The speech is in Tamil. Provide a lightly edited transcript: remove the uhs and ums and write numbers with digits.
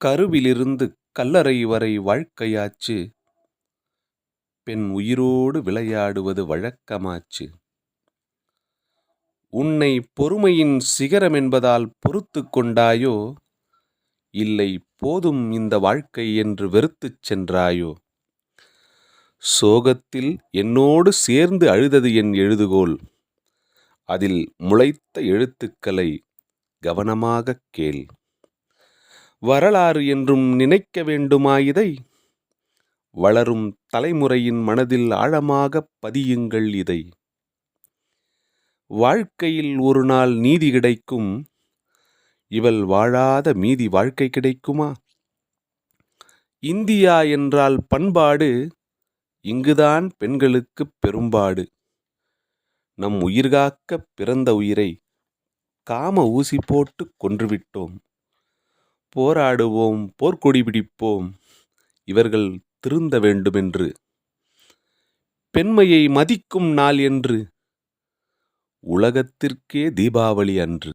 கருவிலிருந்து கல்லறை வரை வாழ்க்கையாச்சு. பெண் உயிரோடு விளையாடுவது வழக்கமாச்சு. உன்னை பொறுமையின் சிகரமென்பதால் பொறுத்துக் கொண்டாயோ, இல்லை போதும் இந்த வாழ்க்கை என்று வெறுத்துச் சென்றாயோ? சோகத்தில் என்னோடு சேர்ந்து அழுதது என் எழுதுகோல். அதில் முளைத்த எழுத்துக்களை கவனமாகக் கேள். வரலாறு என்றும் நினைக்க வேண்டுமா இதை? வளரும் தலைமுறையின் மனதில் ஆழமாகப் பதியுங்கள் இதை. வாழ்க்கையில் ஒரு நாள் நீதி கிடைக்கும். இவள் வாழாத மீதி வாழ்க்கை கிடைக்குமா? இந்தியா என்றால் பண்பாடு. இங்குதான் பெண்களுக்குப் பெரும்பாடு. நம் உயிர்காக்கப் பிறந்த உயிரை காம ஊசி போட்டு கொன்றுவிட்டோம். போராடுவோம், போர்க்கொடி பிடிப்போம், இவர்கள் திருந்த வேண்டுமென்று. பெண்மையை மதிக்கும் நாள் என்று உலகத்திற்கே தீபாவளி அன்று.